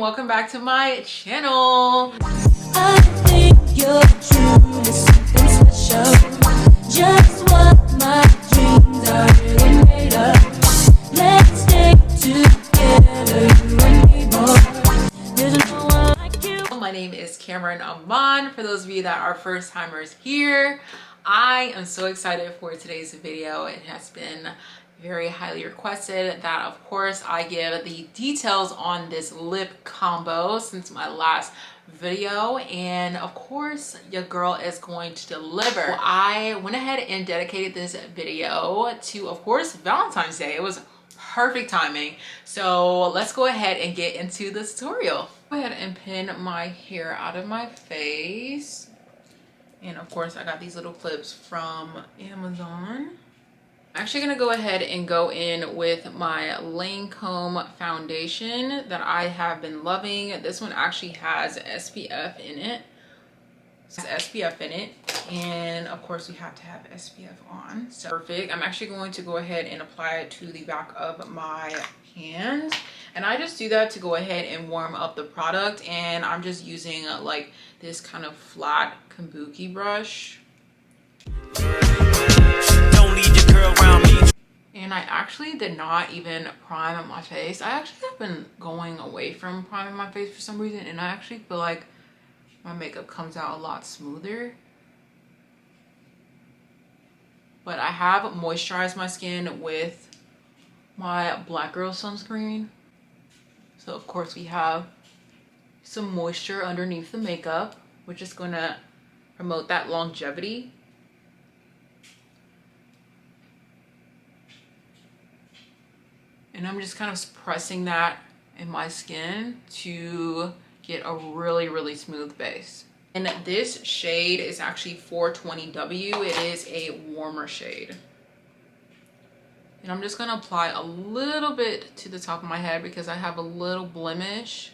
welcome back to my channel. I think you're truly something special. Just what my dreams are really made of. Let's stay together, you and me, boy. There's no one like you. My name is kamrynamon. For those of you that are first timers here, I am so excited for today's video. It has been very highly requested that of course I give the details on this lip combo since my last video, and of course your girl is going to deliver. So I went ahead and dedicated this video to, of course, Valentine's Day. It was perfect timing. So let's go ahead and get into the tutorial. Go ahead and pin my hair out of my face, and of course I got these little clips from Amazon. I'm actually gonna go ahead and go in with my Lancome foundation that I have been loving. This one actually has SPF in it. And of course we have to have SPF on. So perfect. I'm actually going to go ahead and apply it to the back of my hand. And I just do that to go ahead and warm up the product. And I'm just using like this kind of flat kabuki brush. And I actually did not even prime my face. I actually have been going away from priming my face for some reason, and I actually feel like my makeup comes out a lot smoother. But I have moisturized my skin with my Black Girl sunscreen. So of course we have some moisture underneath the makeup, which is gonna promote that longevity. And I'm just kind of pressing that in my skin to get a really smooth base. And this shade is actually 420W. It is a warmer shade. And I'm just gonna apply a little bit to the top of my head because I have a little blemish.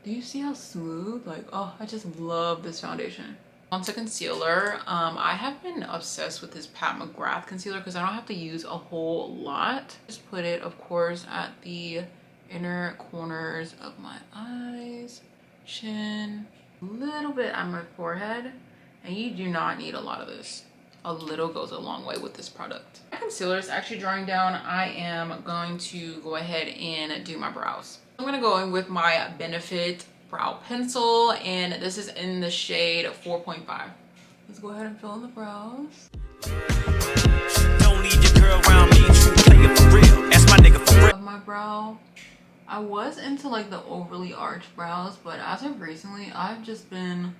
Do you see how smooth? Like, oh, I just love this foundation. On to concealer. I have been obsessed with this Pat McGrath concealer because I don't have to use a whole lot. Just put it, of course, at the inner corners of my eyes, chin, a little bit on my forehead. And you do not need a lot of this. A little goes a long way with this product. My concealer is actually drying down. I am going to go ahead and do my brows. I'm gonna go in with my Benefit brow pencil, and this is in the shade 4.5. Let's go ahead and fill in the brows. Don't need your girl around me, true player for real. That's my nigga for real. Of my brow, I was into like the overly arched brows, but as of recently, I've just been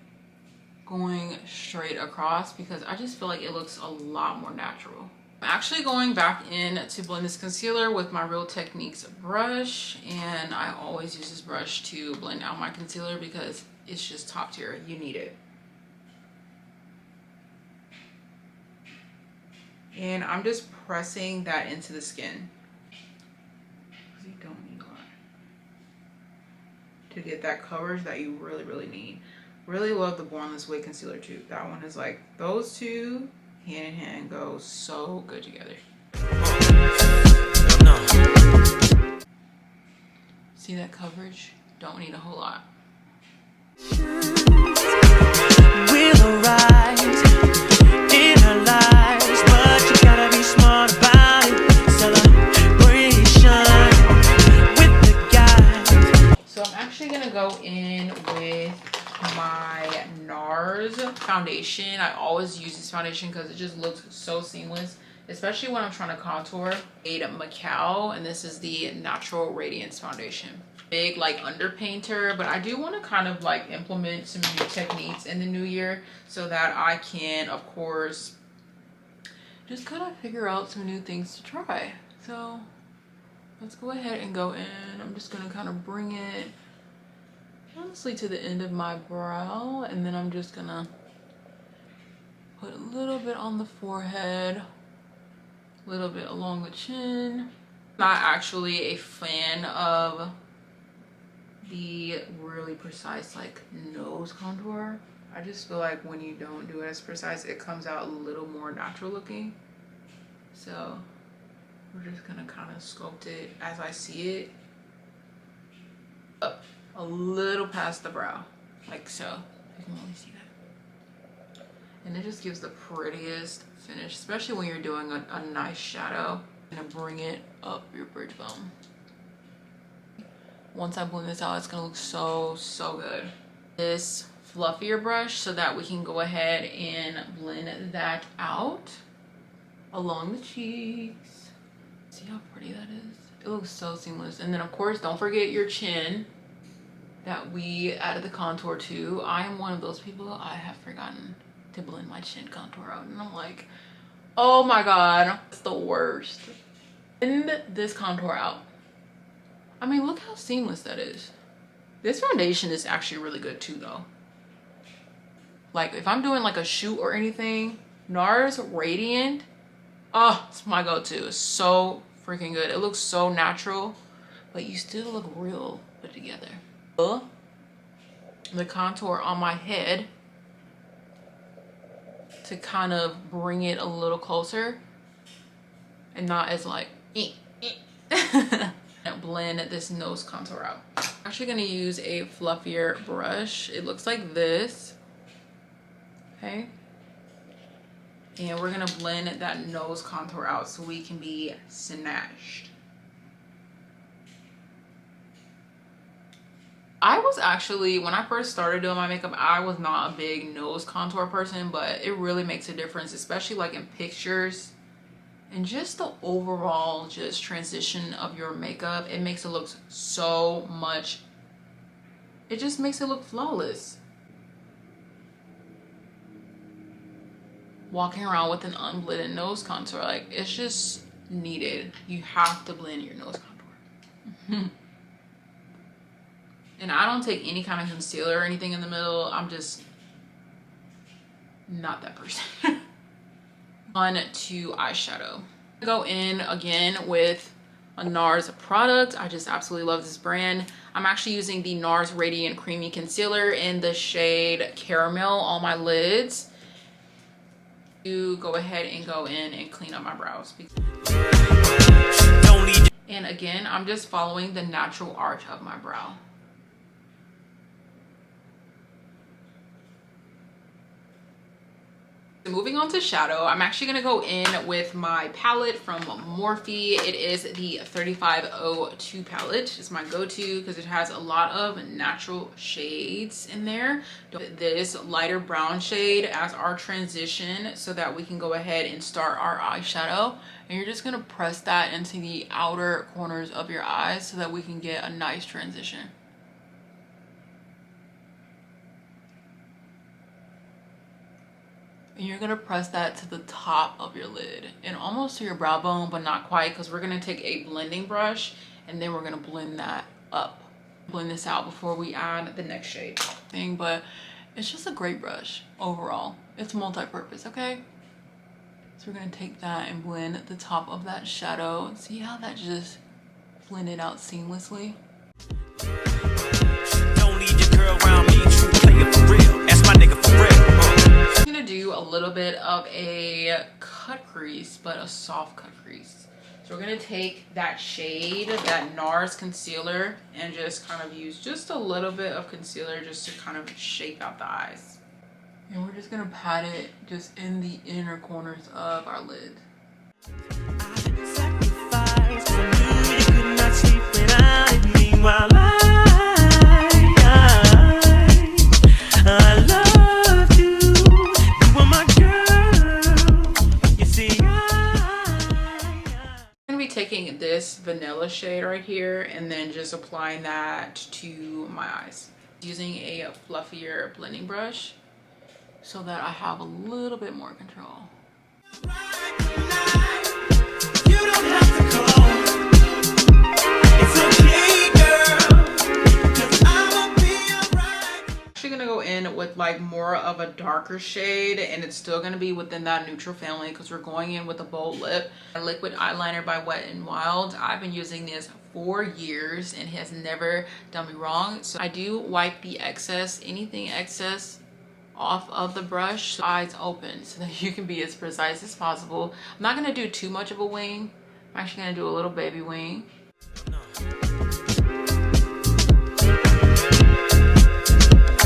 going straight across because I just feel like it looks a lot more natural. I'm actually going back in to blend this concealer with my Real Techniques brush, and I always use this brush to blend out my concealer because it's just top tier. You need it. And I'm just pressing that into the skin because you don't need a lot to get that coverage that you really need. Really love the Born This Way concealer too. That one is like, those two hand in hand go so good together. See that coverage? Don't need a whole lot. We'll arise in our lives, but you gotta be smart about it. Celebration with the guys. So I'm actually gonna go in with my NARS foundation. I always use this foundation because it just looks so seamless, especially when I'm trying to contour. Macao, and this is the Natural Radiance foundation. Big like underpainter, but I do want to kind of like implement some new techniques in the new year so that I can, of course, just kind of figure out some new things to try. So let's go ahead and go in. I'm just gonna kind of bring it honestly to the end of my brow, and then I'm just gonna put a little bit on the forehead, a little bit along the chin. Not actually a fan of the really precise like nose contour. I just feel like when you don't do it as precise, it comes out a little more natural looking. So we're just gonna kind of sculpt it as I see it up a little past the brow, like so. You can really see that. And it just gives the prettiest finish, especially when you're doing a nice shadow. I'm gonna bring it up your bridge bone. Once I blend this out, it's gonna look so good. This fluffier brush so that we can go ahead and blend that out along the cheeks. See how pretty that is? It looks so seamless. And then of course, don't forget your chin that we added the contour to. I am one of those people, I have forgotten to blend my chin contour out. And I'm like, oh my God, it's the worst. Blend this contour out. I mean, look how seamless that is. This foundation is actually really good too though. Like if I'm doing like a shoot or anything, NARS Radiant, oh, it's my go-to. It's so freaking good. It looks so natural, but you still look real put together. The contour on my head to kind of bring it a little closer and not as like blend this nose contour out. I'm actually gonna use a fluffier brush. It looks like this. Okay. And we're gonna blend that nose contour out so we can be snatched. I was actually, when I first started doing my makeup, I was not a big nose contour person, but it really makes a difference, especially like in pictures and just the overall just transition of your makeup. It makes it look so much, it just makes it look flawless. Walking around with an unblended nose contour, like it's just needed. You have to blend your nose contour. And I don't take any kind of concealer or anything in the middle. I'm just not that person. On to eyeshadow. Go in again with a NARS product. I just absolutely love this brand. I'm actually using the NARS Radiant Creamy Concealer in the shade Caramel on my lids. To go ahead and go in and clean up my brows. And again, I'm just following the natural arch of my brow. Moving on to shadow, I'm actually going to go in with my palette from Morphe. It is the 3502 palette. It's my go-to because it has a lot of natural shades in there. This lighter brown shade as our transition so that we can go ahead and start our eyeshadow. And you're just going to press that into the outer corners of your eyes so that we can get a nice transition. And you're gonna press that to the top of your lid and almost to your brow bone, but not quite, because we're gonna take a blending brush and then we're gonna blend that up. Blend this out before we add the next shade thing, but it's just a great brush overall. It's multi-purpose, okay? So we're gonna take that and blend the top of that shadow. See how that just blended out seamlessly? Don't need your girl around me, true player for real. That's my nigga for real. I'm gonna do a little bit of a cut crease, but a soft cut crease. So we're gonna take that shade, that NARS concealer, and just kind of use just a little bit of concealer just to kind of shape out the eyes. And we're just gonna pat it just in the inner corners of our lid. Taking this vanilla shade right here and then just applying that to my eyes using a fluffier blending brush so that I have a little bit more control. Gonna go in with like more of a darker shade, and it's still gonna be within that neutral family because we're going in with a bold lip. A liquid eyeliner by Wet n Wild. I've been using this 4 years and has never done me wrong. So I do wipe the excess, anything excess off of the brush, so eyes open, so that you can be as precise as possible. I'm not gonna do too much of a wing. I'm actually gonna do a little baby wing.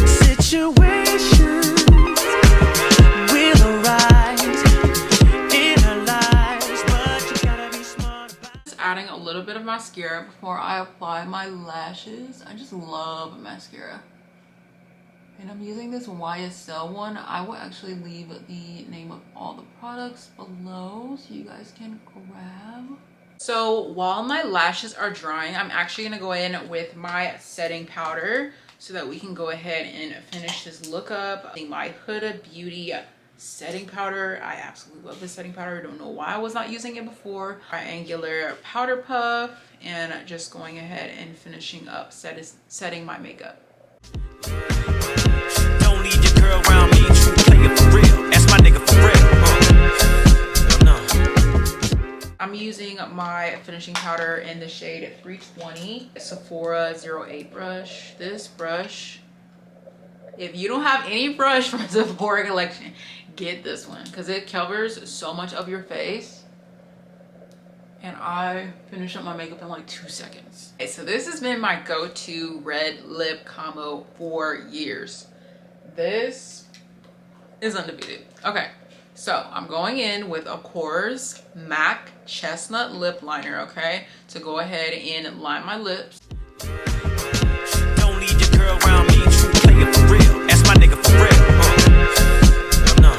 Situations will arise in our lives, but you gotta be smart about it. Just adding a little bit of mascara before I apply my lashes. I just love mascara. And I'm using this YSL one. I will actually leave the name of all the products below so you guys can grab. So while my lashes are drying, I'm actually gonna go in with my setting powder so that we can go ahead and finish this look up. My Huda Beauty setting powder. I absolutely love this setting powder. I don't know why I was not using it before. Triangular powder puff, and just going ahead and finishing up setting my makeup. Don't need your girl around me, true player for real. That's my nigga for real. No. I'm using my finishing powder in the shade 320 Sephora 08 brush. This brush, if you don't have any brush from Sephora collection, get this one because it covers so much of your face. And I finish up my makeup in like 2 seconds. Okay, so this has been my go-to red lip combo for years. This is undefeated. Okay, so I'm going in with, of course, MAC Chestnut Lip Liner, okay? To go ahead and line my lips. Don't need your girl around me, true player for real. That's my nigga for real. No.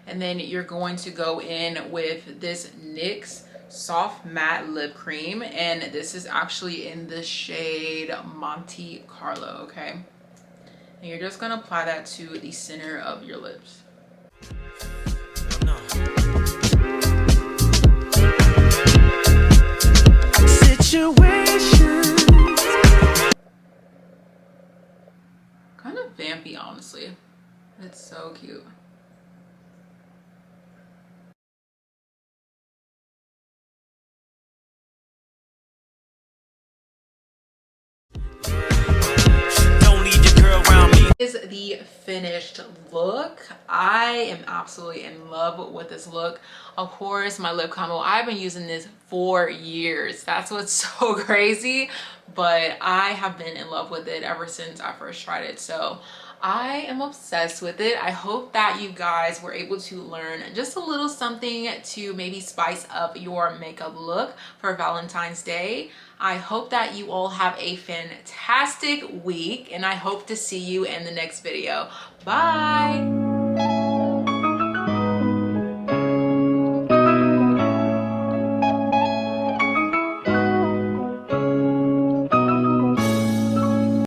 And then you're going to go in with this NYX Soft Matte Lip Cream. And this is actually in the shade Monte Carlo, okay? And you're just gonna apply that to the center of your lips. No. Situations. Kind of vampy, honestly. It's so cute. Is the finished look. I am absolutely in love with this look. Of course, my lip combo, I've been using this for years. That's what's so crazy, but I have been in love with it ever since I first tried it. So I am obsessed with it. I hope that you guys were able to learn just a little something to maybe spice up your makeup look for Valentine's Day. I hope that you all have a fantastic week, and I hope to see you in the next video. Bye!